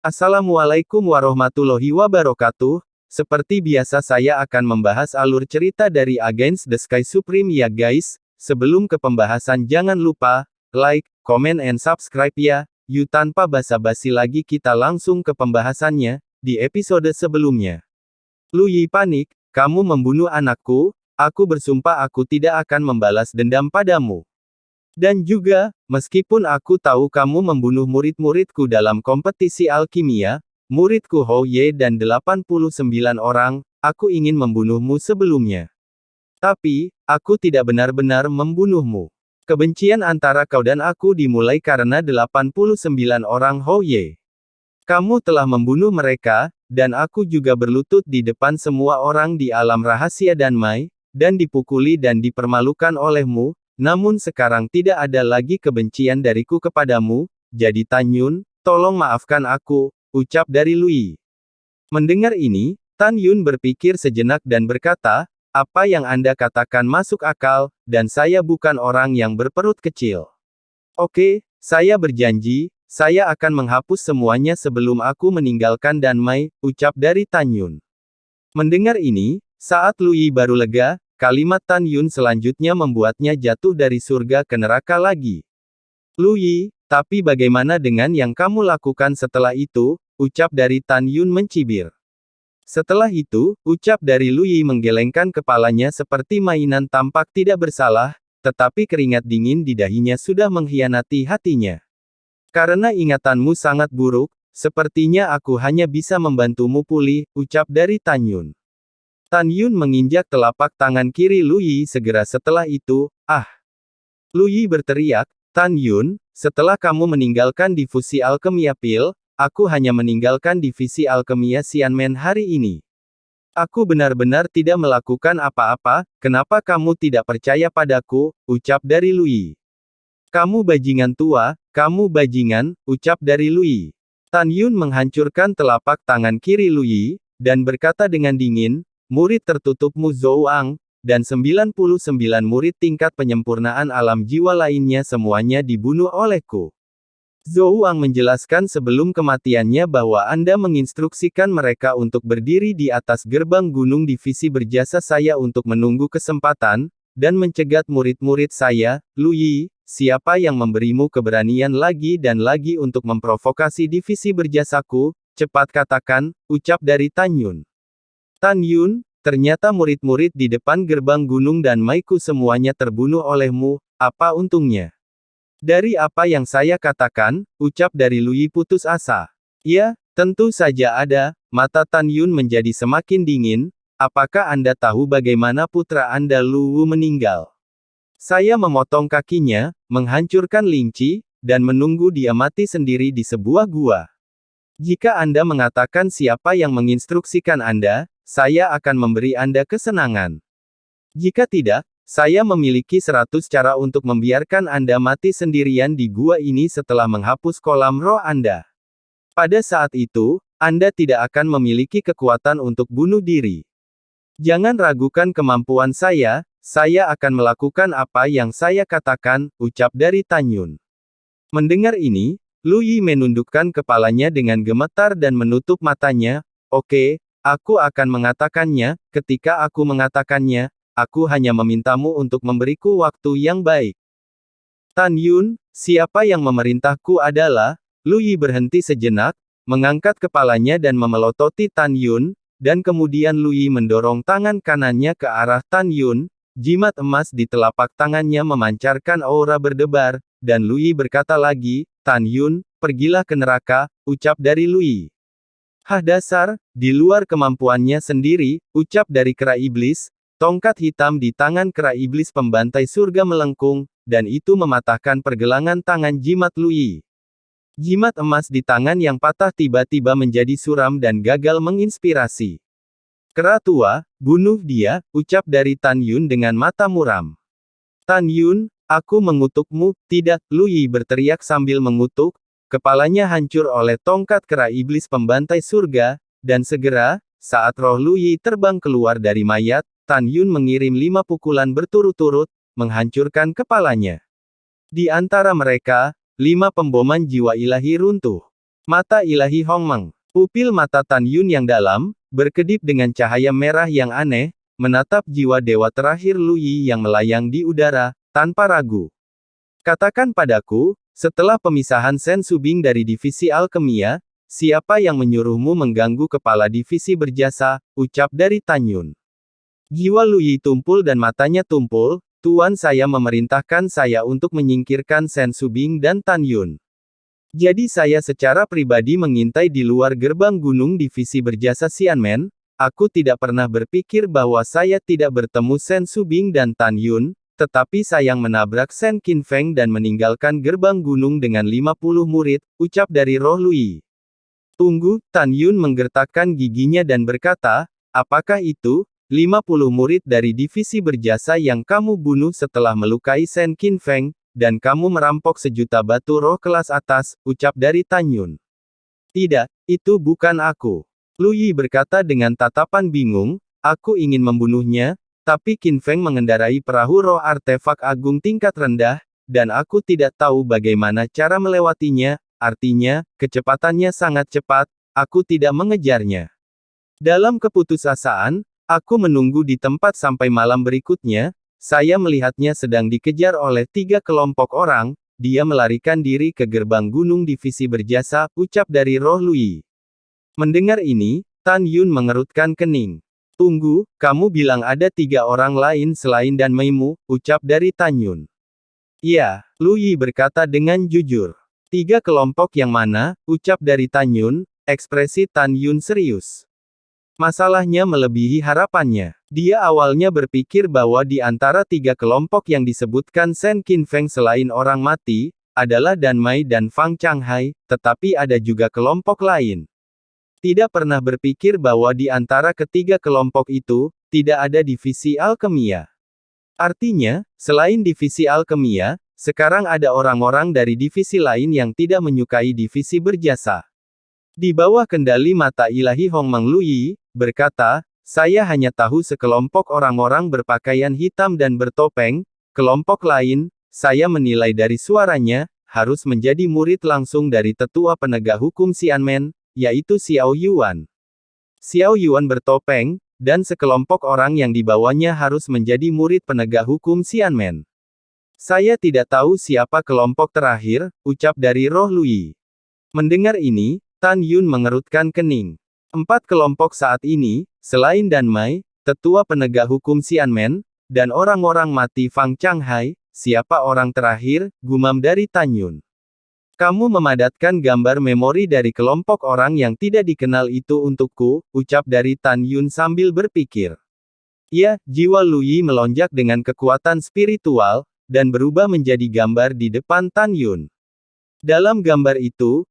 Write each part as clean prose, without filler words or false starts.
Assalamualaikum warahmatullahi wabarakatuh. Seperti biasa saya akan membahas alur cerita dari Against the Sky Supreme ya guys. Sebelum ke pembahasan jangan lupa, like, comment and subscribe ya. Yuk tanpa basa-basi lagi kita langsung ke pembahasannya, di episode sebelumnya. Lu Yi panik, kamu membunuh anakku, aku bersumpah aku tidak akan membalas dendam padamu. Dan juga, meskipun aku tahu kamu membunuh murid-muridku dalam kompetisi alkimia, muridku Hou Ye dan 89 orang, aku ingin membunuhmu sebelumnya. Tapi, aku tidak benar-benar membunuhmu. Kebencian antara kau dan aku dimulai karena 89 orang Hou Ye. Kamu telah membunuh mereka, dan aku juga berlutut di depan semua orang di alam rahasia Danmai, dan dipukuli dan dipermalukan olehmu. Namun sekarang tidak ada lagi kebencian dariku kepadamu, jadi Tan Yun, tolong maafkan aku, ucap dari Lu Yi. Mendengar ini, Tan Yun berpikir sejenak dan berkata, apa yang Anda katakan masuk akal, dan saya bukan orang yang berperut kecil. Oke, saya berjanji, saya akan menghapus semuanya sebelum aku meninggalkan Danmai, ucap dari Tan Yun. Mendengar ini, saat Lu Yi baru lega, kalimat Tan Yun selanjutnya membuatnya jatuh dari surga ke neraka lagi. Lu Yi, tapi bagaimana dengan yang kamu lakukan setelah itu, ucap dari Tan Yun mencibir. Setelah itu, ucap dari Lu Yi menggelengkan kepalanya seperti mainan tampak tidak bersalah, tetapi keringat dingin di dahinya sudah mengkhianati hatinya. Karena ingatanmu sangat buruk, sepertinya aku hanya bisa membantumu pulih, ucap dari Tan Yun. Tan Yun menginjak telapak tangan kiri Lu Yi segera setelah itu, ah! Lu Yi berteriak, Tan Yun, setelah kamu meninggalkan divisi alkemia pil, aku hanya meninggalkan divisi alkemia Xianmen hari ini. Aku benar-benar tidak melakukan apa-apa, kenapa kamu tidak percaya padaku, ucap dari Lu Yi. Kamu bajingan tua, kamu bajingan, ucap dari Lu Yi. Tan Yun menghancurkan telapak tangan kiri Lu Yi, dan berkata dengan dingin, murid tertutupmu Zhou Ang, dan 99 murid tingkat penyempurnaan alam jiwa lainnya semuanya dibunuh olehku. Zhou Ang menjelaskan sebelum kematiannya bahwa Anda menginstruksikan mereka untuk berdiri di atas gerbang gunung divisi berjasa saya untuk menunggu kesempatan, dan mencegat murid-murid saya, Lu Yi, siapa yang memberimu keberanian lagi dan lagi untuk memprovokasi divisi berjasaku, cepat katakan, ucap dari Tan Yun. Tan Yun, ternyata murid-murid di depan gerbang gunung Danmaiku semuanya terbunuh olehmu, apa untungnya? Dari apa yang saya katakan, ucap dari Lu Yi putus asa. Ya, tentu saja ada, mata Tan Yun menjadi semakin dingin, apakah Anda tahu bagaimana putra Anda Lu Wu meninggal? Saya memotong kakinya, menghancurkan Ling Qi, dan menunggu dia mati sendiri di sebuah gua. Jika Anda mengatakan siapa yang menginstruksikan Anda, saya akan memberi Anda kesenangan. Jika tidak, saya memiliki 100 cara untuk membiarkan Anda mati sendirian di gua ini setelah menghapus kolam roh Anda. Pada saat itu, Anda tidak akan memiliki kekuatan untuk bunuh diri. Jangan ragukan kemampuan saya akan melakukan apa yang saya katakan, ucap dari Tan Yun. Mendengar ini, Lu Yi menundukkan kepalanya dengan gemetar dan menutup matanya, oke, aku akan mengatakannya, ketika aku mengatakannya, aku hanya memintamu untuk memberiku waktu yang baik. Tan Yun, siapa yang memerintahku adalah, Lu Yi berhenti sejenak, mengangkat kepalanya dan memelototi Tan Yun, dan kemudian Lu Yi mendorong tangan kanannya ke arah Tan Yun, jimat emas di telapak tangannya memancarkan aura berdebar, dan Lu Yi berkata lagi, Tan Yun, pergilah ke neraka, ucap dari Lu Yi. Hah dasar, di luar kemampuannya sendiri, ucap dari kera iblis, tongkat hitam di tangan kera iblis pembantai surga melengkung, dan itu mematahkan pergelangan tangan jimat Lu Yi. Jimat emas di tangan yang patah tiba-tiba menjadi suram dan gagal menginspirasi. Kera tua, bunuh dia, ucap dari Tan Yun dengan mata muram. Tan Yun, aku mengutukmu, tidak, Lu Yi berteriak sambil mengutuk. Kepalanya hancur oleh tongkat kera iblis pembantai surga, dan segera, saat roh Lu Yi terbang keluar dari mayat, Tan Yun mengirim 5 pukulan berturut-turut, menghancurkan kepalanya. Di antara mereka, 5 pemboman jiwa ilahi runtuh. Mata ilahi Hongmeng. Pupil mata Tan Yun yang dalam, berkedip dengan cahaya merah yang aneh, menatap jiwa dewa terakhir Lu Yi yang melayang di udara, tanpa ragu. Katakan padaku, setelah pemisahan Sen Subing dari divisi alkemia, siapa yang menyuruhmu mengganggu kepala divisi berjasa, ucap dari Tan Yun. Jiwa Lu Yi tumpul dan matanya tumpul, Tuan saya memerintahkan saya untuk menyingkirkan Sen Subing dan Tan Yun. Jadi saya secara pribadi mengintai di luar gerbang gunung divisi berjasa Xianmen, aku tidak pernah berpikir bahwa saya tidak bertemu Sen Subing dan Tan Yun, tetapi sayang menabrak Sen Qinfeng dan meninggalkan gerbang gunung dengan 50 murid, ucap dari roh Lu Yi. Tunggu, Tan Yun menggertakkan giginya dan berkata, apakah itu? 50 murid dari divisi berjasa yang kamu bunuh setelah melukai Sen Qinfeng, dan kamu merampok sejuta batu roh kelas atas, ucap dari Tan Yun. Tidak, itu bukan aku. Lu Yi berkata dengan tatapan bingung, aku ingin membunuhnya, tapi Qinfeng mengendarai perahu roh artefak agung tingkat rendah, dan aku tidak tahu bagaimana cara melewatinya, artinya, kecepatannya sangat cepat, aku tidak mengejarnya. Dalam keputusasaan, aku menunggu di tempat sampai malam berikutnya. Saya melihatnya sedang dikejar oleh 3 kelompok orang, dia melarikan diri ke gerbang gunung divisi berjasa, ucap dari roh Lu Yi. Mendengar ini, Tan Yun mengerutkan kening. Tunggu, kamu bilang ada 3 orang lain selain Dan Meimu, ucap dari Tan Yun. Iya, Lu Yi berkata dengan jujur. 3 kelompok yang mana, ucap dari Tan Yun, ekspresi Tan Yun serius. Masalahnya melebihi harapannya. Dia awalnya berpikir bahwa di antara 3 kelompok yang disebutkan Sen Qinfeng selain orang mati, adalah Dan Mei dan Fang Changhai, tetapi ada juga kelompok lain. Tidak pernah berpikir bahwa di antara ketiga kelompok itu, tidak ada divisi alkemia. Artinya, selain divisi alkemia, sekarang ada orang-orang dari divisi lain yang tidak menyukai divisi berjasa. Di bawah kendali mata ilahi Hongmeng Lu Yi, berkata, saya hanya tahu sekelompok orang-orang berpakaian hitam dan bertopeng, kelompok lain, saya menilai dari suaranya, harus menjadi murid langsung dari tetua penegak hukum Xianmen, yaitu Xiao Yuan. Xiao Yuan bertopeng, dan sekelompok orang yang dibawanya harus menjadi murid penegak hukum Xianmen. Saya tidak tahu siapa kelompok terakhir, ucap dari roh Lu Yi. Mendengar ini, Tan Yun mengerutkan kening. 4 kelompok saat ini, selain Dan Mei, tetua penegak hukum Xianmen, dan orang-orang mati Fang Changhai, siapa orang terakhir, gumam dari Tan Yun. Kamu memadatkan gambar memori dari kelompok orang yang tidak dikenal itu untukku, ucap dari Tan Yun sambil berpikir. Ya, jiwa Lu Yi melonjak dengan kekuatan spiritual, dan berubah menjadi gambar di depan Tan Yun. Dalam gambar itu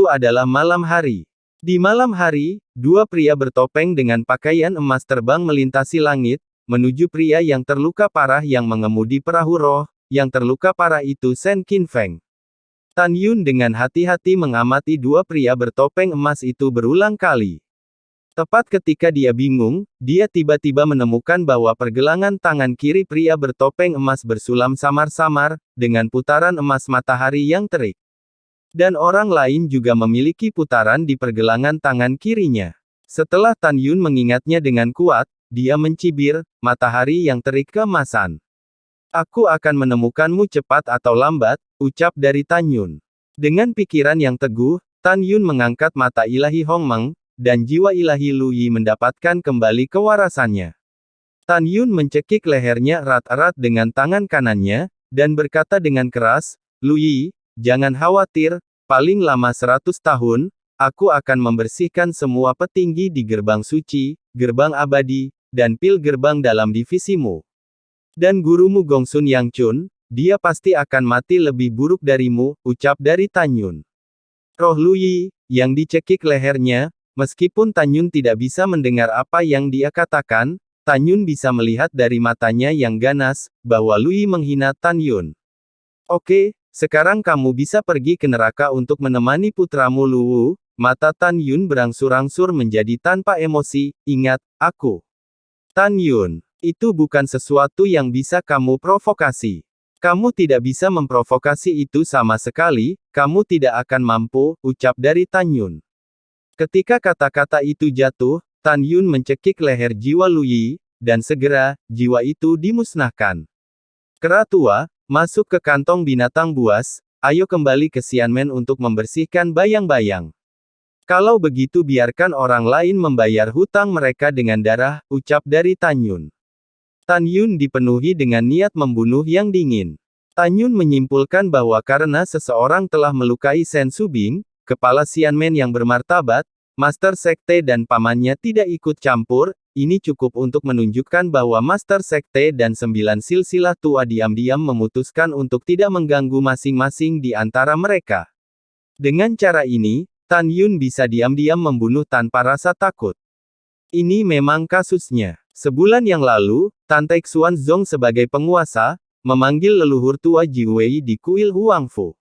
adalah malam hari. Di malam hari, 2 pria bertopeng dengan pakaian emas terbang melintasi langit, menuju pria yang terluka parah yang mengemudi perahu roh, yang terluka parah itu Sen Qinfeng. Tan Yun dengan hati-hati mengamati 2 pria bertopeng emas itu berulang kali. Tepat ketika dia bingung, dia tiba-tiba menemukan bahwa pergelangan tangan kiri pria bertopeng emas bersulam samar-samar, dengan putaran emas matahari yang terik. Dan orang lain juga memiliki putaran di pergelangan tangan kirinya. Setelah Tan Yun mengingatnya dengan kuat, dia mencibir, matahari yang terik keemasan. Aku akan menemukanmu cepat atau lambat, ucap dari Tan Yun. Dengan pikiran yang teguh, Tan Yun mengangkat mata ilahi Hongmeng, dan jiwa ilahi Lu Yi mendapatkan kembali kewarasannya. Tan Yun mencekik lehernya erat-erat dengan tangan kanannya, dan berkata dengan keras, Lu Yi, jangan khawatir, paling lama 100 tahun, aku akan membersihkan semua petinggi di gerbang suci, gerbang abadi, dan pil gerbang dalam divisimu. Dan gurumu Gongsun Yangchun, dia pasti akan mati lebih buruk darimu, ucap dari Tan Yun. Roh Lu Yi, yang dicekik lehernya, meskipun Tan Yun tidak bisa mendengar apa yang dia katakan, Tan Yun bisa melihat dari matanya yang ganas, bahwa Lu Yi menghina Tan Yun. Oke. Sekarang kamu bisa pergi ke neraka untuk menemani putramu Lu Wu. Mata Tan Yun berangsur-angsur menjadi tanpa emosi, ingat, aku. Tan Yun, itu bukan sesuatu yang bisa kamu provokasi. Kamu tidak bisa memprovokasi itu sama sekali, kamu tidak akan mampu, ucap dari Tan Yun. Ketika kata-kata itu jatuh, Tan Yun mencekik leher jiwa Lu Yi, dan segera, jiwa itu dimusnahkan. Kera tua, masuk ke kantong binatang buas, ayo kembali ke Xianmen untuk membersihkan bayang-bayang. Kalau begitu biarkan orang lain membayar hutang mereka dengan darah, ucap dari Tan Yun. Tan Yun dipenuhi dengan niat membunuh yang dingin. Tan Yun menyimpulkan bahwa karena seseorang telah melukai Sen Subing, kepala Xianmen yang bermartabat, Master Sekte dan pamannya tidak ikut campur, ini cukup untuk menunjukkan bahwa Master Sekte dan 9 silsilah tua diam-diam memutuskan untuk tidak mengganggu masing-masing di antara mereka. Dengan cara ini, Tan Yun bisa diam-diam membunuh tanpa rasa takut. Ini memang kasusnya. Sebulan yang lalu, Tan Taek Xuanzong sebagai penguasa, memanggil leluhur tua Ji Wei di kuil Huangfu.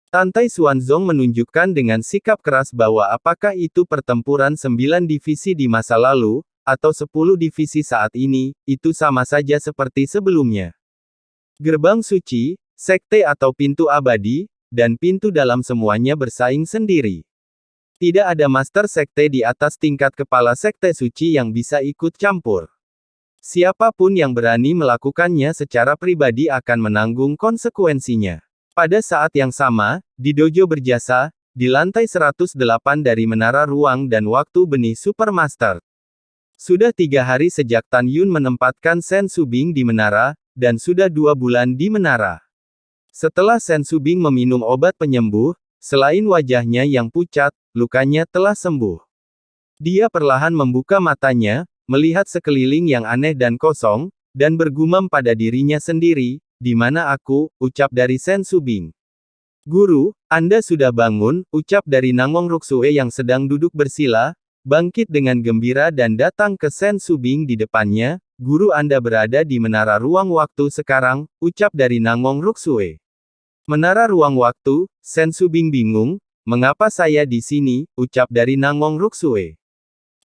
Tan Taek Xuanzong menunjukkan dengan sikap keras bahwa apakah itu pertempuran 9 divisi di masa lalu, atau 10 divisi saat ini, itu sama saja seperti sebelumnya. Gerbang suci, sekte atau pintu abadi, dan pintu dalam semuanya bersaing sendiri. Tidak ada master sekte di atas tingkat kepala sekte suci yang bisa ikut campur. Siapapun yang berani melakukannya secara pribadi akan menanggung konsekuensinya. Pada saat yang sama, di dojo berjasa, di lantai 108 dari Menara Ruang dan Waktu Benih Supermaster. Sudah 3 hari sejak Tan Yun menempatkan Sen Subing di menara, dan sudah 2 bulan di menara. Setelah Sen Subing meminum obat penyembuh, selain wajahnya yang pucat, lukanya telah sembuh. Dia perlahan membuka matanya, melihat sekeliling yang aneh dan kosong, dan bergumam pada dirinya sendiri, "Di mana aku?" ucap dari Sen Subing. "Guru, Anda sudah bangun," ucap dari Nangong Ruksue yang sedang duduk bersila, bangkit dengan gembira dan datang ke Sen Subing di depannya. "Guru, Anda berada di Menara Ruang Waktu sekarang," ucap dari Nangong Ruksue. "Menara Ruang Waktu?" Sen Subing bingung. "Mengapa saya di sini?" ucap dari Nangong Ruksue.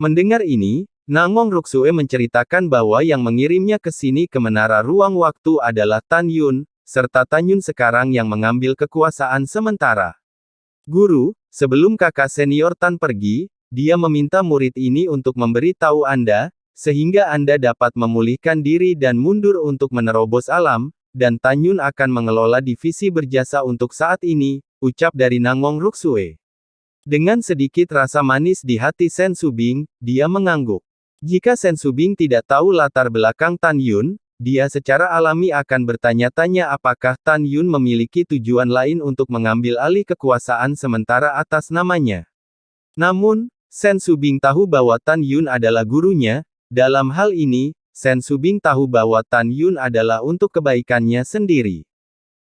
Mendengar ini, Nangong Ruksue menceritakan bahwa yang mengirimnya ke sini ke Menara Ruang Waktu adalah Tan Yun, serta Tan Yun sekarang yang mengambil kekuasaan sementara. "Guru, sebelum kakak senior Tan pergi, dia meminta murid ini untuk memberi tahu Anda, sehingga Anda dapat memulihkan diri dan mundur untuk menerobos alam, dan Tan Yun akan mengelola divisi berjasa untuk saat ini," ucap dari Nangong Ruksue. Dengan sedikit rasa manis di hati Sen Subing, dia mengangguk. Jika Sen Subing tidak tahu latar belakang Tan Yun, dia secara alami akan bertanya-tanya apakah Tan Yun memiliki tujuan lain untuk mengambil alih kekuasaan sementara atas namanya. Namun, Sen Subing tahu bahwa Tan Yun adalah gurunya. Dalam hal ini, Sen Subing tahu bahwa Tan Yun adalah untuk kebaikannya sendiri.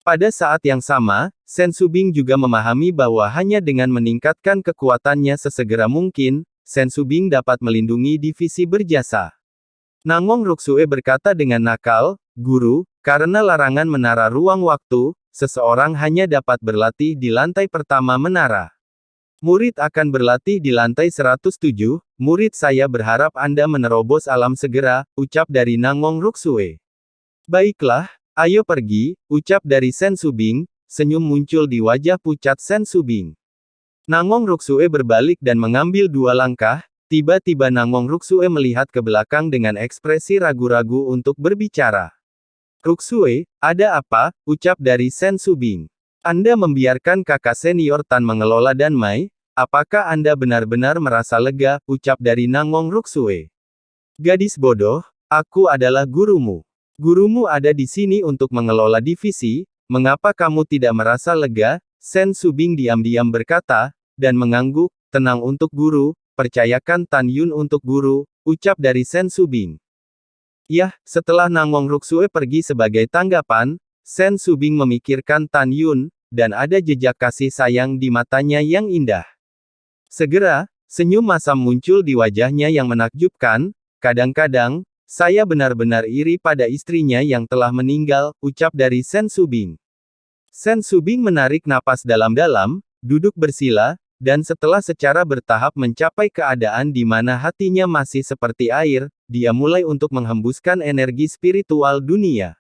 Pada saat yang sama, Sen Subing juga memahami bahwa hanya dengan meningkatkan kekuatannya sesegera mungkin, Sen Subing dapat melindungi divisi berjasa. Nangong Ruksue berkata dengan nakal, "Guru, karena larangan Menara Ruang Waktu, seseorang hanya dapat berlatih di lantai pertama menara. Murid akan berlatih di lantai 107, murid saya berharap Anda menerobos alam segera," ucap dari Nangong Ruksue. "Baiklah, ayo pergi," ucap dari Sen Subing, senyum muncul di wajah pucat Sen Subing. Nangong Ruksue berbalik dan mengambil 2 langkah, tiba-tiba Nangong Ruksue melihat ke belakang dengan ekspresi ragu-ragu untuk berbicara. "Ruksue, ada apa?" ucap dari Sen Subing. "Anda membiarkan kakak senior Tan mengelola Danmai, apakah Anda benar-benar merasa lega?" ucap dari Nangong Ruksue. "Gadis bodoh, aku adalah gurumu. Gurumu ada di sini untuk mengelola divisi, mengapa kamu tidak merasa lega?" Sen Subing diam-diam berkata, dan mengangguk, "Tenang untuk guru, percayakan Tan Yun untuk guru," ucap dari Sen Subing. Yah, setelah Nangong Ruksue pergi sebagai tanggapan, Sen Subing memikirkan Tan Yun, dan ada jejak kasih sayang di matanya yang indah. Segera, senyum masam muncul di wajahnya yang menakjubkan. "Kadang-kadang, saya benar-benar iri pada istrinya yang telah meninggal," ucap dari Sen Subing. Sen Subing menarik napas dalam-dalam, duduk bersila, dan setelah secara bertahap mencapai keadaan di mana hatinya masih seperti air, dia mulai untuk menghembuskan energi spiritual dunia.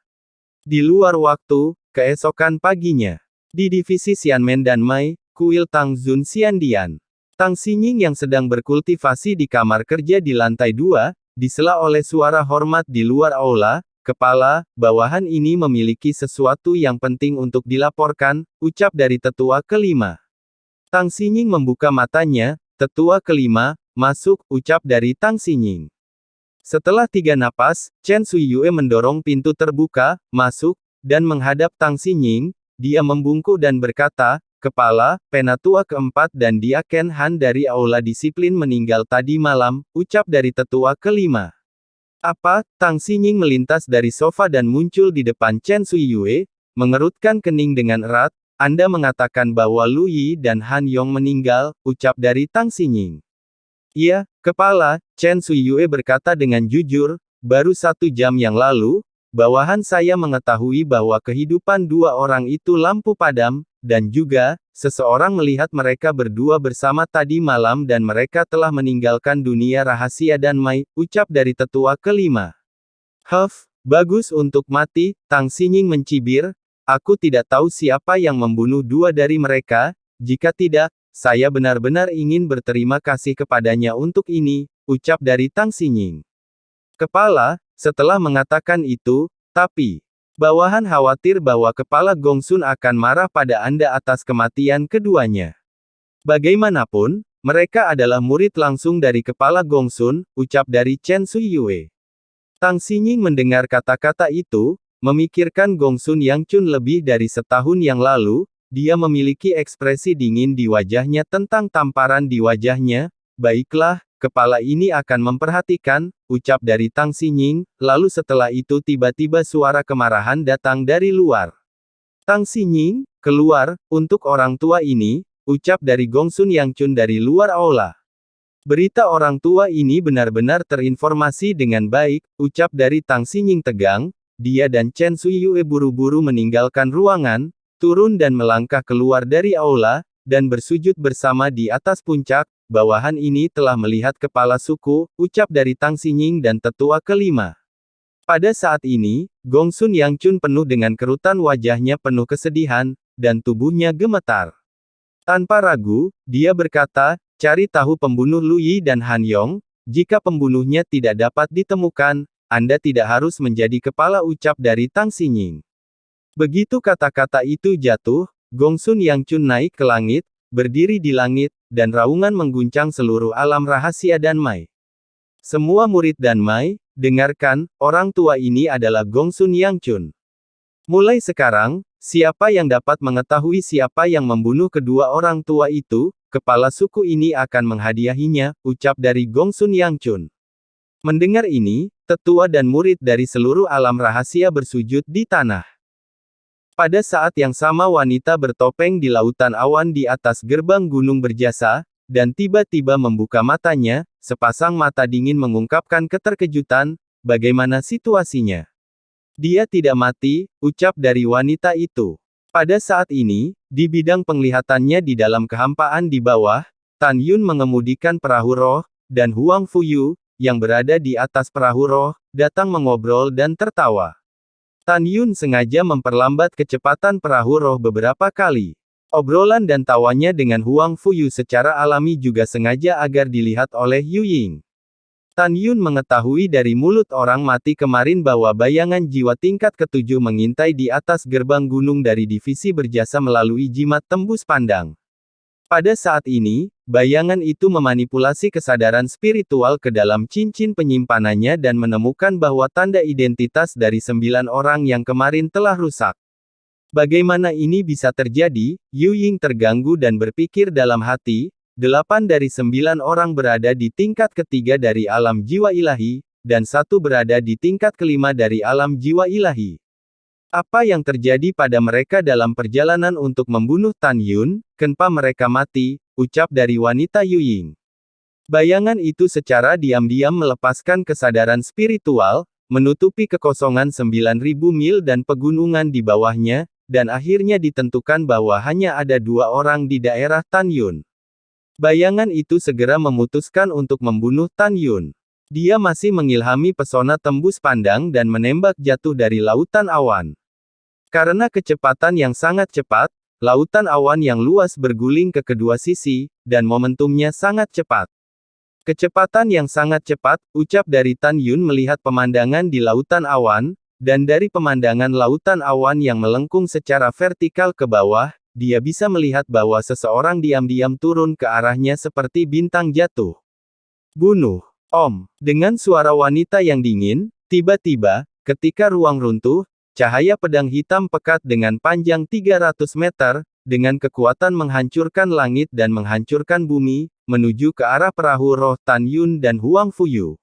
Di luar waktu, keesokan paginya. Di divisi Xianmen dan Mai, kuil Tang Zun Xiandian. Tang Xinying yang sedang berkultivasi di kamar kerja di lantai 2, disela oleh suara hormat di luar aula. Kepala, bawahan ini memiliki sesuatu yang penting untuk dilaporkan, ucap dari tetua kelima. Tang Xinying membuka matanya. Tetua kelima, masuk, ucap dari Tang Xinying. Setelah 3 napas, Chen Suiyue mendorong pintu terbuka, masuk, dan menghadap Tang Xinying. Dia membungkuk dan berkata, Kepala, penatua keempat dan dia Ken Han dari aula disiplin meninggal tadi malam, ucap dari tetua kelima. Apa? Tang Xinying melintas dari sofa dan muncul di depan Chen Suiyue, mengerutkan kening dengan erat. Anda mengatakan bahwa Lu Yi dan Han Yong meninggal, ucap dari Tang Xinying. Iya, Kepala, Chen Suiyue berkata dengan jujur, baru 1 jam yang lalu, bawahan saya mengetahui bahwa kehidupan 2 orang itu lampu padam, dan juga, seseorang melihat mereka berdua bersama tadi malam dan mereka telah meninggalkan dunia rahasia dan Mai, ucap dari tetua kelima. Bagus untuk mati, Tang Xinying mencibir, aku tidak tahu siapa yang membunuh 2 dari mereka, jika tidak, saya benar-benar ingin berterima kasih kepadanya untuk ini, ucap dari Tang Xinying. Kepala, setelah mengatakan itu, tapi, bawahan khawatir bahwa Kepala Gongsun akan marah pada Anda atas kematian keduanya. Bagaimanapun, mereka adalah murid langsung dari Kepala Gongsun, ucap dari Chen Suiyue. Tang Xinying mendengar kata-kata itu, memikirkan Gongsun Yangchun lebih dari setahun yang lalu, dia memiliki ekspresi dingin di wajahnya tentang tamparan di wajahnya. Baiklah, kepala ini akan memperhatikan, ucap dari Tang Xinying, lalu setelah itu tiba-tiba suara kemarahan datang dari luar. Tang Xinying, keluar, untuk orang tua ini, ucap dari Gongsun Yangchun dari luar aula. Berita orang tua ini benar-benar terinformasi dengan baik, ucap dari Tang Xinying tegang. Dia dan Chen Suiyue buru-buru meninggalkan ruangan, turun dan melangkah keluar dari aula, dan bersujud bersama di atas puncak. Bawahan ini telah melihat kepala suku, ucap dari Tang Xinying dan tetua kelima. Pada saat ini, Gongsun Yangchun penuh dengan kerutan, wajahnya penuh kesedihan, dan tubuhnya gemetar. Tanpa ragu, dia berkata, cari tahu pembunuh Lu Yi dan Han Yong. Jika pembunuhnya tidak dapat ditemukan, Anda tidak harus menjadi kepala, ucap dari Tang Xinying. Begitu kata-kata itu jatuh, Gongsun Yangchun naik ke langit, berdiri di langit, dan raungan mengguncang seluruh alam rahasia dan Mai. Semua murid dan Mai, dengarkan, orang tua ini adalah Gongsun Yangchun. Mulai sekarang, siapa yang dapat mengetahui siapa yang membunuh kedua orang tua itu, kepala suku ini akan menghadiahinya, ucap dari Gongsun Yangchun. Mendengar ini, tetua dan murid dari seluruh alam rahasia bersujud di tanah. Pada saat yang sama wanita bertopeng di lautan awan di atas gerbang gunung berjasa, dan tiba-tiba membuka matanya, sepasang mata dingin mengungkapkan keterkejutan, bagaimana situasinya? Dia tidak mati, ucap dari wanita itu. Pada saat ini, di bidang penglihatannya di dalam kehampaan di bawah, Tan Yun mengemudikan perahu roh, dan Huang Fuyu, yang berada di atas perahu roh, datang mengobrol dan tertawa. Tan Yun sengaja memperlambat kecepatan perahu roh beberapa kali. Obrolan dan tawanya dengan Huang Fuyu secara alami juga sengaja agar dilihat oleh Yu Ying. Tan Yun mengetahui dari mulut orang mati kemarin bahwa bayangan jiwa tingkat ke-7 mengintai di atas gerbang gunung dari divisi berjasa melalui jimat tembus pandang. Pada saat ini, bayangan itu memanipulasi kesadaran spiritual ke dalam cincin penyimpanannya dan menemukan bahwa tanda identitas dari 9 orang yang kemarin telah rusak. Bagaimana ini bisa terjadi? Yu Ying terganggu dan berpikir dalam hati, 8 dari 9 orang berada di tingkat ketiga dari alam jiwa ilahi, dan 1 berada di tingkat kelima dari alam jiwa ilahi. Apa yang terjadi pada mereka dalam perjalanan untuk membunuh Tan Yun? Kenapa mereka mati? Ucap dari wanita Yu Ying. Bayangan itu secara diam-diam melepaskan kesadaran spiritual, menutupi kekosongan 9.000 mil dan pegunungan di bawahnya, dan akhirnya ditentukan bahwa hanya ada 2 orang di daerah Tan Yun. Bayangan itu segera memutuskan untuk membunuh Tan Yun. Dia masih mengilhami pesona tembus pandang dan menembak jatuh dari lautan awan. Karena kecepatan yang sangat cepat, lautan awan yang luas berguling ke kedua sisi, dan momentumnya sangat cepat. Kecepatan yang sangat cepat, ucap dari Tan Yun melihat pemandangan di lautan awan, dan dari pemandangan lautan awan yang melengkung secara vertikal ke bawah, dia bisa melihat bahwa seseorang diam-diam turun ke arahnya seperti bintang jatuh. Bunuh. Om. Dengan suara wanita yang dingin, tiba-tiba, ketika ruang runtuh, cahaya pedang hitam pekat dengan panjang 300 meter, dengan kekuatan menghancurkan langit dan menghancurkan bumi, menuju ke arah perahu roh Tan Yun dan Huang Fuyu.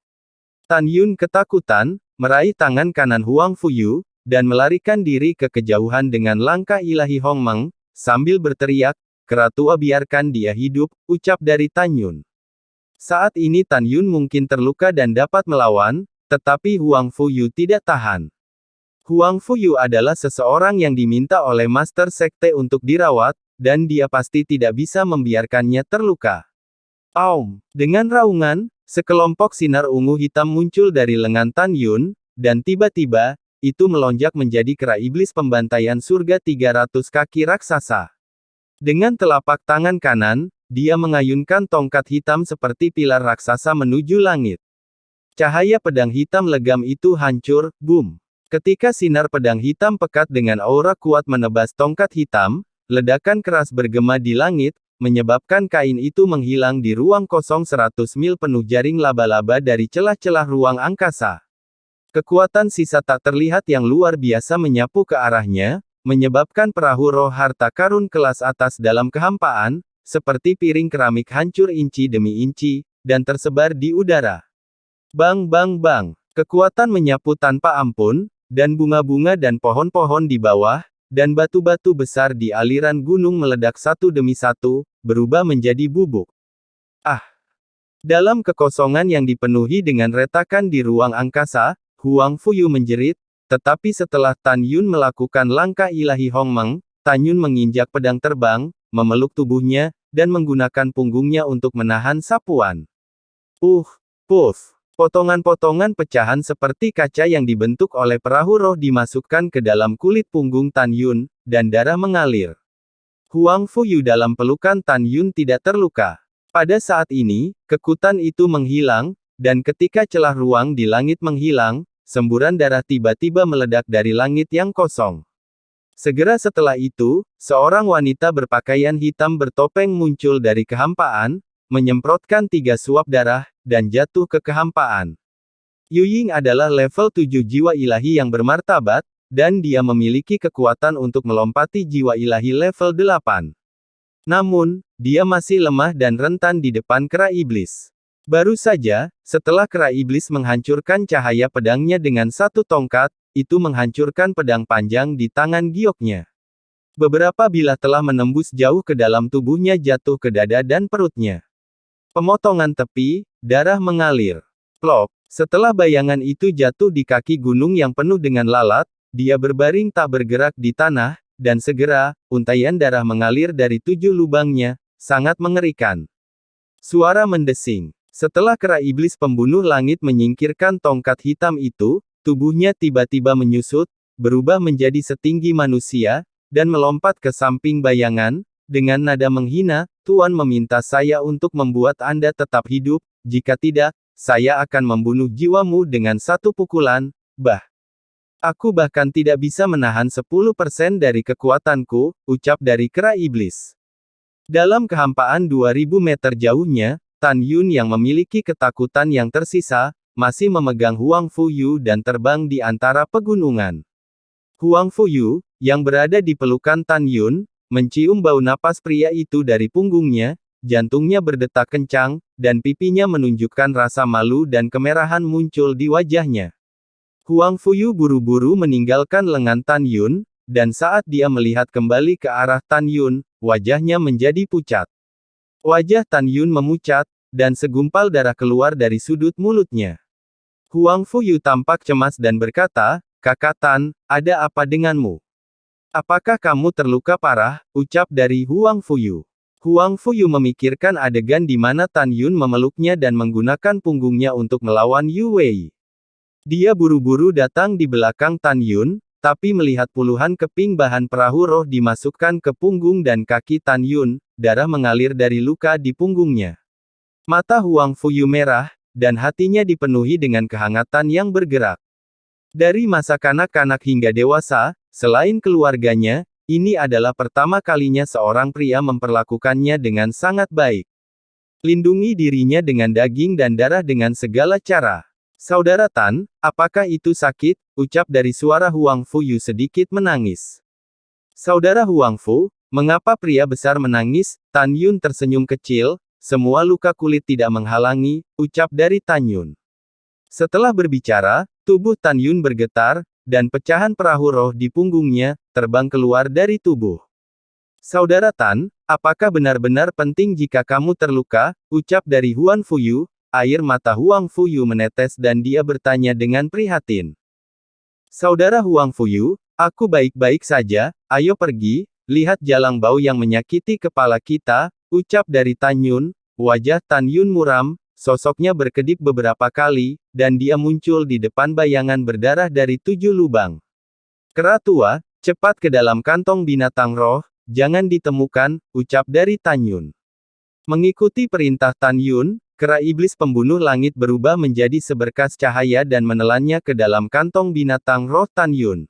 Tan Yun ketakutan, meraih tangan kanan Huang Fuyu, dan melarikan diri ke kejauhan dengan langkah ilahi Hong Meng, sambil berteriak, "Keratua biarkan dia hidup," ucap dari Tan Yun. Saat ini Tan Yun mungkin terluka dan dapat melawan, tetapi Huang Fuyu tidak tahan. Huang Fuyu adalah seseorang yang diminta oleh Master Sekte untuk dirawat, dan dia pasti tidak bisa membiarkannya terluka. Aum! Dengan raungan, sekelompok sinar ungu hitam muncul dari lengan Tan Yun, dan tiba-tiba, itu melonjak menjadi kera iblis pembantaian surga 300 kaki raksasa. Dengan telapak tangan kanan, dia mengayunkan tongkat hitam seperti pilar raksasa menuju langit. Cahaya pedang hitam legam itu hancur, boom. Ketika sinar pedang hitam pekat dengan aura kuat menebas tongkat hitam, ledakan keras bergema di langit, menyebabkan kain itu menghilang di ruang kosong 100 mil penuh jaring laba-laba dari celah-celah ruang angkasa. Kekuatan sisa tak terlihat yang luar biasa menyapu ke arahnya, menyebabkan perahu roh harta karun kelas atas dalam kehampaan, seperti piring keramik hancur inci demi inci, dan tersebar di udara. Bang bang bang, kekuatan menyapu tanpa ampun, dan bunga-bunga dan pohon-pohon di bawah, dan batu-batu besar di aliran gunung meledak satu demi satu, berubah menjadi bubuk. Ah! Dalam kekosongan yang dipenuhi dengan retakan di ruang angkasa, Huang Fuyu menjerit, tetapi setelah Tan Yun melakukan langkah ilahi Hong Meng, Tan Yun menginjak pedang terbang, memeluk tubuhnya, dan menggunakan punggungnya untuk menahan sapuan. Puff! Potongan-potongan pecahan seperti kaca yang dibentuk oleh perahu roh dimasukkan ke dalam kulit punggung Tan Yun, dan darah mengalir. Huang Fuyu dalam pelukan Tan Yun tidak terluka. Pada saat ini, kekuatan itu menghilang, dan ketika celah ruang di langit menghilang, semburan darah tiba-tiba meledak dari langit yang kosong. Segera setelah itu, seorang wanita berpakaian hitam bertopeng muncul dari kehampaan, menyemprotkan 3 suap darah, dan jatuh ke kehampaan. Yu Ying adalah level 7 jiwa ilahi yang bermartabat, dan dia memiliki kekuatan untuk melompati jiwa ilahi level 8. Namun, dia masih lemah dan rentan di depan kera iblis. Baru saja, setelah kera iblis menghancurkan cahaya pedangnya dengan satu tongkat, itu menghancurkan pedang panjang di tangan gioknya. Beberapa bilah telah menembus jauh ke dalam tubuhnya jatuh ke dada dan perutnya. Pemotongan tepi, darah mengalir. Plop! Setelah bayangan itu jatuh di kaki gunung yang penuh dengan lalat, dia berbaring tak bergerak di tanah, dan segera, untaian darah mengalir dari 7 lubangnya, sangat mengerikan. Suara mendesing. Setelah kera iblis pembunuh langit menyingkirkan tongkat hitam itu, tubuhnya tiba-tiba menyusut, berubah menjadi setinggi manusia, dan melompat ke samping bayangan, dengan nada menghina, "Tuan meminta saya untuk membuat Anda tetap hidup, jika tidak, saya akan membunuh jiwamu dengan satu pukulan, Aku bahkan tidak bisa menahan 10% dari kekuatanku," ucap dari kera iblis. Dalam kehampaan 2000 meter jauhnya, Tan Yun yang memiliki ketakutan yang tersisa, masih memegang Huang Fuyu dan terbang di antara pegunungan. Huang Fuyu, yang berada di pelukan Tan Yun, mencium bau napas pria itu dari punggungnya, jantungnya berdetak kencang, dan pipinya menunjukkan rasa malu dan kemerahan muncul di wajahnya. Huang Fuyu buru-buru meninggalkan lengan Tan Yun, dan saat dia melihat kembali ke arah Tan Yun, wajahnya menjadi pucat. Wajah Tan Yun memucat, dan segumpal darah keluar dari sudut mulutnya. Huang Fuyu tampak cemas dan berkata, "Kakak Tan, ada apa denganmu? Apakah kamu terluka parah?" ucap dari Huang Fuyu. Huang Fuyu memikirkan adegan di mana Tan Yun memeluknya dan menggunakan punggungnya untuk melawan Yu Wei. Dia buru-buru datang di belakang Tan Yun, tapi melihat puluhan keping bahan perahu roh dimasukkan ke punggung dan kaki Tan Yun, darah mengalir dari luka di punggungnya. Mata Huang Fuyu merah, dan hatinya dipenuhi dengan kehangatan yang bergerak. Dari masa kanak-kanak hingga dewasa, selain keluarganya, ini adalah pertama kalinya seorang pria memperlakukannya dengan sangat baik. Lindungi dirinya dengan daging dan darah dengan segala cara. Saudara Tan, apakah itu sakit? Ucap dari suara Huang Fuyu sedikit menangis. Saudara Huang Fu, mengapa pria besar menangis? Tan Yun tersenyum kecil, semua luka kulit tidak menghalangi, ucap dari Tan Yun. Setelah berbicara, tubuh Tan Yun bergetar, dan pecahan perahu roh di punggungnya, terbang keluar dari tubuh. Saudara Tan, apakah benar-benar penting jika kamu terluka? Ucap dari Huang Fuyu. Air mata Huang Fuyu menetes dan dia bertanya dengan prihatin. Saudara Huang Fuyu, aku baik-baik saja, ayo pergi, lihat jalang bau yang menyakiti kepala kita, ucap dari Tan Yun. Wajah Tan Yun muram, sosoknya berkedip beberapa kali, dan dia muncul di depan bayangan berdarah dari 7 lubang. Kera tua, cepat ke dalam kantong binatang roh, jangan ditemukan, ucap dari Tan Yun. Mengikuti perintah Tan Yun, kera iblis pembunuh langit berubah menjadi seberkas cahaya dan menelannya ke dalam kantong binatang roh Tan Yun.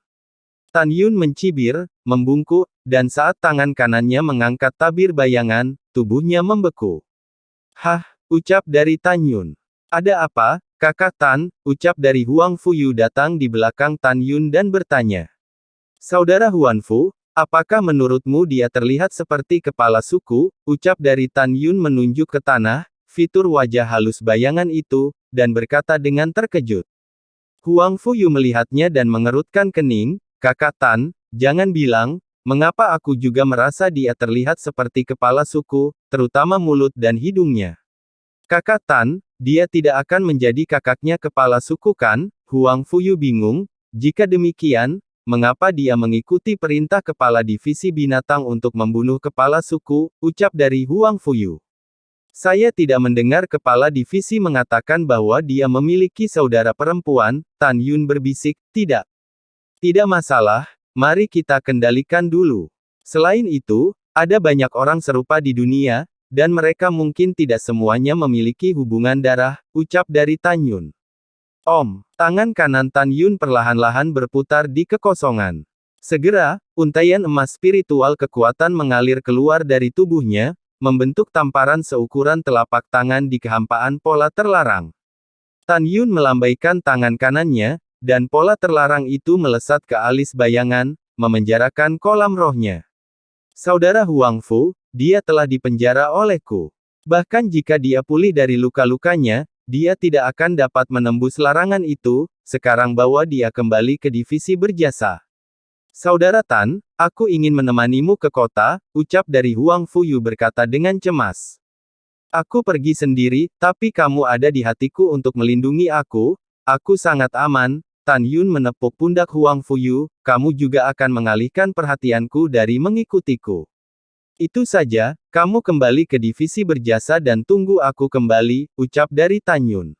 Tan Yun mencibir, membungkuk, dan saat tangan kanannya mengangkat tabir bayangan, tubuhnya membeku. Hah, ucap dari Tan Yun. Ada apa, kakak Tan? Ucap dari Huang Fuyu datang di belakang Tan Yun dan bertanya. Saudara Huan Fu, apakah menurutmu dia terlihat seperti kepala suku? Ucap dari Tan Yun menunjuk ke tanah, fitur wajah halus bayangan itu, dan berkata dengan terkejut. Huang Fuyu melihatnya dan mengerutkan kening, kakak Tan, jangan bilang, mengapa aku juga merasa dia terlihat seperti kepala suku, terutama mulut dan hidungnya. Kakak Tan, dia tidak akan menjadi kakaknya kepala suku kan? Huang Fuyu bingung, jika demikian, mengapa dia mengikuti perintah kepala divisi binatang untuk membunuh kepala suku, ucap dari Huang Fuyu. Saya tidak mendengar kepala divisi mengatakan bahwa dia memiliki saudara perempuan, Tan Yun berbisik, tidak. Tidak masalah, mari kita kendalikan dulu. Selain itu, ada banyak orang serupa di dunia, dan mereka mungkin tidak semuanya memiliki hubungan darah, ucap dari Tan Yun. Tangan kanan Tan Yun perlahan-lahan berputar di kekosongan. Segera, untaian emas spiritual kekuatan mengalir keluar dari tubuhnya, membentuk tamparan seukuran telapak tangan di kehampaan pola terlarang. Tan Yun melambaikan tangan kanannya, dan pola terlarang itu melesat ke alis bayangan, memenjarakan kolam rohnya. Saudara Huang Fu, dia telah dipenjara olehku. Bahkan jika dia pulih dari luka-lukanya, dia tidak akan dapat menembus larangan itu, sekarang bawa dia kembali ke divisi berjasa. Saudara Tan, aku ingin menemanimu ke kota, ucap dari Huang Fuyu berkata dengan cemas. Aku pergi sendiri, tapi kamu ada di hatiku untuk melindungi aku sangat aman. Tan Yun menepuk pundak Huang Fuyu, kamu juga akan mengalihkan perhatianku dari mengikutiku. Itu saja, kamu kembali ke divisi berjasa dan tunggu aku kembali, ucap dari Tan Yun.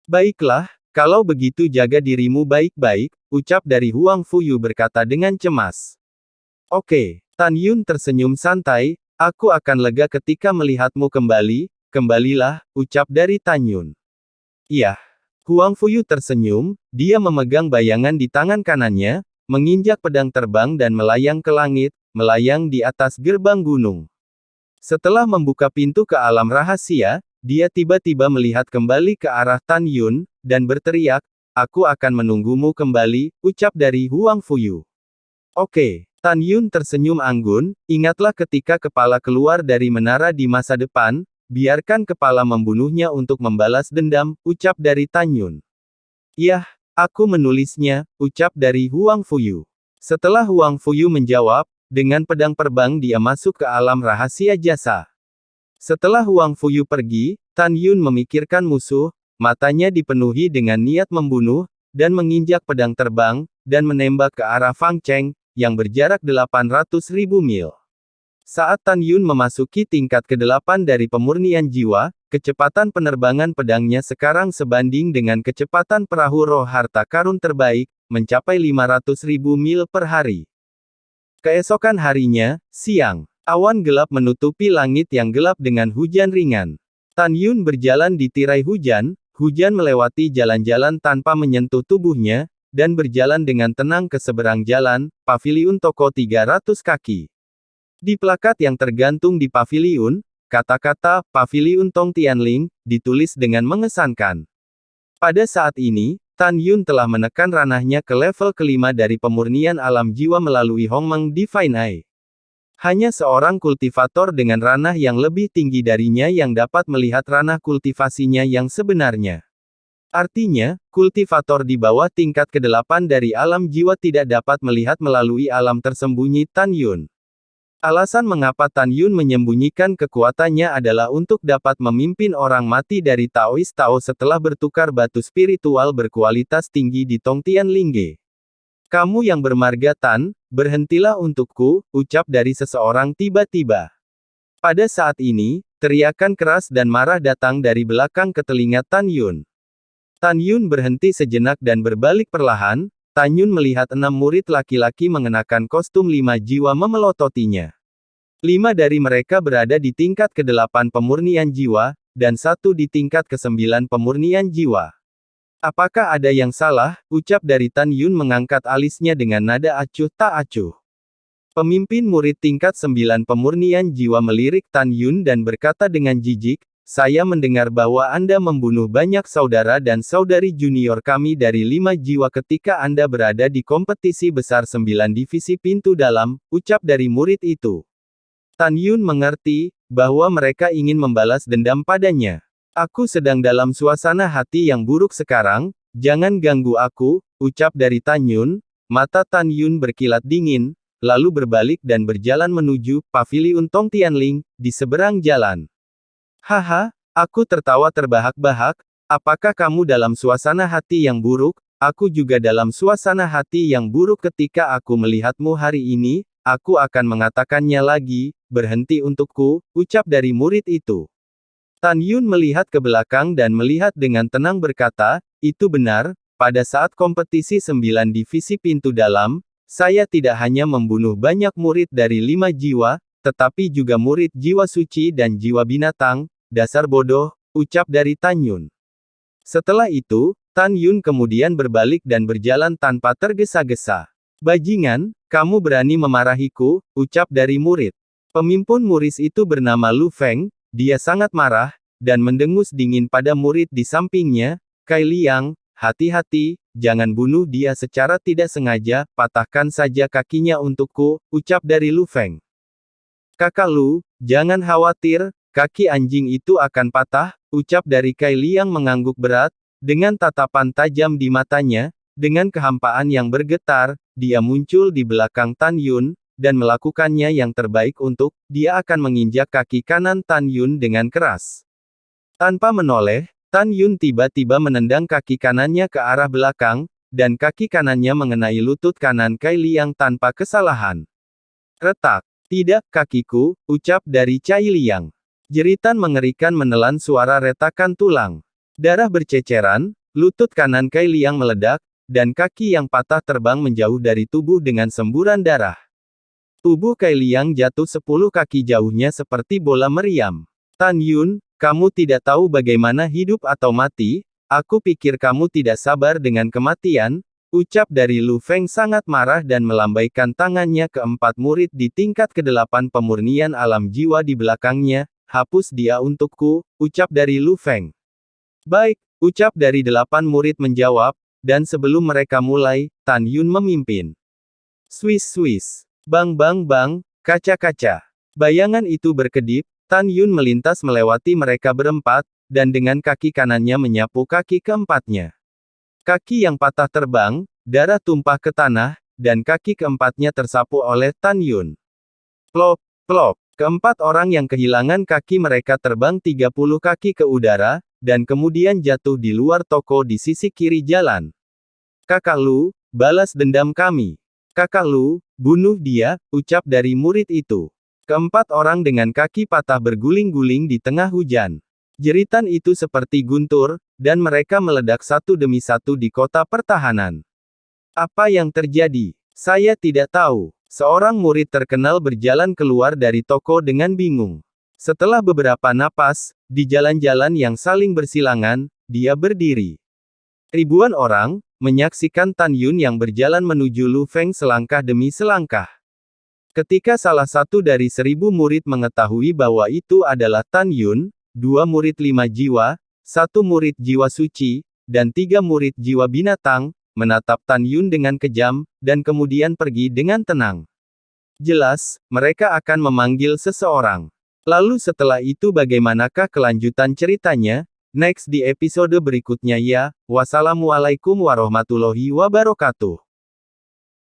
Baiklah, kalau begitu jaga dirimu baik-baik, ucap dari Huang Fuyu berkata dengan cemas. Oke, Tan Yun tersenyum santai, aku akan lega ketika melihatmu kembali, kembalilah, ucap dari Tan Yun. Iya. Huang Fuyu tersenyum, dia memegang bayangan di tangan kanannya, menginjak pedang terbang dan melayang ke langit, melayang di atas gerbang gunung. Setelah membuka pintu ke alam rahasia, dia tiba-tiba melihat kembali ke arah Tan Yun, dan berteriak, aku akan menunggumu kembali, ucap dari Huang Fuyu. Oke, Tan Yun tersenyum anggun, ingatlah ketika kepala keluar dari menara di masa depan, biarkan kepala membunuhnya untuk membalas dendam, ucap dari Tan Yun. Yah, aku menulisnya, ucap dari Huang Fuyu. Setelah Huang Fuyu menjawab, dengan pedang terbang dia masuk ke alam rahasia jasa. Setelah Huang Fuyu pergi, Tan Yun memikirkan musuh, matanya dipenuhi dengan niat membunuh, dan menginjak pedang terbang, dan menembak ke arah Fang Cheng, yang berjarak 800.000 mil. Saat Tan Yun memasuki tingkat ke-8 dari pemurnian jiwa, kecepatan penerbangan pedangnya sekarang sebanding dengan kecepatan perahu roh harta karun terbaik, mencapai 500.000 mil per hari. Keesokan harinya, siang, awan gelap menutupi langit yang gelap dengan hujan ringan. Tan Yun berjalan di tirai hujan, hujan melewati jalan-jalan tanpa menyentuh tubuhnya, dan berjalan dengan tenang ke seberang jalan, paviliun toko 300 kaki. Di plakat yang tergantung di paviliun, kata-kata "Paviliun Tong Tianling" ditulis dengan mengesankan. Pada saat ini, Tan Yun telah menekan ranahnya ke level kelima dari pemurnian alam jiwa melalui Hongmeng Divine Eye. Hanya seorang kultivator dengan ranah yang lebih tinggi darinya yang dapat melihat ranah kultivasinya yang sebenarnya. Artinya, kultivator di bawah tingkat ke-8 dari alam jiwa tidak dapat melihat melalui alam tersembunyi Tan Yun. Alasan mengapa Tan Yun menyembunyikan kekuatannya adalah untuk dapat memimpin orang mati dari Taois Tao setelah bertukar batu spiritual berkualitas tinggi di Tongtian Lingge. Kamu yang bermarga Tan, berhentilah untukku, ucap dari seseorang tiba-tiba. Pada saat ini, teriakan keras dan marah datang dari belakang ke telinga Tan Yun. Tan Yun berhenti sejenak dan berbalik perlahan. Tan Yun melihat 6 murid laki-laki mengenakan kostum 5 jiwa memelototinya. 5 dari mereka berada di tingkat ke-8 pemurnian jiwa, dan 1 di tingkat ke-9 pemurnian jiwa. Apakah ada yang salah? Ucap dari Tan Yun mengangkat alisnya dengan nada acuh tak acuh. Pemimpin murid tingkat 9 pemurnian jiwa melirik Tan Yun dan berkata dengan jijik, "Saya mendengar bahwa Anda membunuh banyak saudara dan saudari junior kami dari 5 jiwa ketika Anda berada di kompetisi besar 9 divisi pintu dalam," ucap dari murid itu. Tan Yun mengerti, bahwa mereka ingin membalas dendam padanya. "Aku sedang dalam suasana hati yang buruk sekarang, jangan ganggu aku," ucap dari Tan Yun. Mata Tan Yun berkilat dingin, lalu berbalik dan berjalan menuju paviliun Tong Tianling, di seberang jalan. "Haha, aku tertawa terbahak-bahak, apakah kamu dalam suasana hati yang buruk? Aku juga dalam suasana hati yang buruk ketika aku melihatmu hari ini, aku akan mengatakannya lagi, berhenti untukku," ucap dari murid itu. Tan Yun melihat ke belakang dan melihat dengan tenang berkata, "Itu benar, pada saat kompetisi 9 divisi pintu dalam, saya tidak hanya membunuh banyak murid dari 5 jiwa, tetapi juga murid jiwa suci dan jiwa binatang. Dasar bodoh," ucap dari Tan Yun. Setelah itu, Tan Yun kemudian berbalik dan berjalan tanpa tergesa-gesa. "Bajingan, kamu berani memarahiku," ucap dari murid. Pemimpin murid itu bernama Lu Feng, dia sangat marah, dan mendengus dingin pada murid di sampingnya, "Kai Liang, hati-hati, jangan bunuh dia secara tidak sengaja, patahkan saja kakinya untukku," ucap dari Lu Feng. "Kakak Lu, jangan khawatir, kaki anjing itu akan patah," ucap dari Kai Liang mengangguk berat, dengan tatapan tajam di matanya, dengan kehampaan yang bergetar, dia muncul di belakang Tan Yun, dan melakukannya yang terbaik untuk, dia akan menginjak kaki kanan Tan Yun dengan keras. Tanpa menoleh, Tan Yun tiba-tiba menendang kaki kanannya ke arah belakang, dan kaki kanannya mengenai lutut kanan Kai Liang tanpa kesalahan. Retak. "Tidak, kakiku," ucap dari Cai Liang. Jeritan mengerikan menelan suara retakan tulang. Darah berceceran, lutut kanan Kai Liang meledak, dan kaki yang patah terbang menjauh dari tubuh dengan semburan darah. Tubuh Kai Liang jatuh 10 kaki jauhnya seperti bola meriam. "Tan Yun, kamu tidak tahu bagaimana hidup atau mati? Aku pikir kamu tidak sabar dengan kematian," ucap dari Lu Feng sangat marah dan melambaikan tangannya ke 4 murid di tingkat ke-8 pemurnian alam jiwa di belakangnya. "Hapus dia untukku," ucap dari Lu Feng. "Baik," ucap dari 8 murid menjawab, dan sebelum mereka mulai, Tan Yun memimpin. Swiss. Bang bang bang, kaca-kaca. Bayangan itu berkedip, Tan Yun melintas melewati mereka berempat, dan dengan kaki kanannya menyapu kaki keempatnya. Kaki yang patah terbang, darah tumpah ke tanah, dan kaki keempatnya tersapu oleh Tan Yun. Plop, plop. Keempat orang yang kehilangan kaki mereka terbang 30 kaki ke udara, dan kemudian jatuh di luar toko di sisi kiri jalan. "Kakak Lu, balas dendam kami. Kakak Lu, bunuh dia," ucap dari murid itu. Keempat orang dengan kaki patah berguling-guling di tengah hujan. Jeritan itu seperti guntur, dan mereka meledak satu demi satu di kota pertahanan. Apa yang terjadi? Saya tidak tahu. Seorang murid terkenal berjalan keluar dari toko dengan bingung. Setelah beberapa napas, di jalan-jalan yang saling bersilangan, dia berdiri. Ribuan orang menyaksikan Tan Yun yang berjalan menuju Lu Feng selangkah demi selangkah. Ketika salah satu dari 1000 murid mengetahui bahwa itu adalah Tan Yun, 2 murid 5 jiwa, 1 murid jiwa suci, dan 3 murid jiwa binatang, menatap Tan Yun dengan kejam, dan kemudian pergi dengan tenang. Jelas, mereka akan memanggil seseorang. Lalu setelah itu bagaimanakah kelanjutan ceritanya? Next di episode berikutnya ya. Wassalamualaikum warahmatullahi wabarakatuh.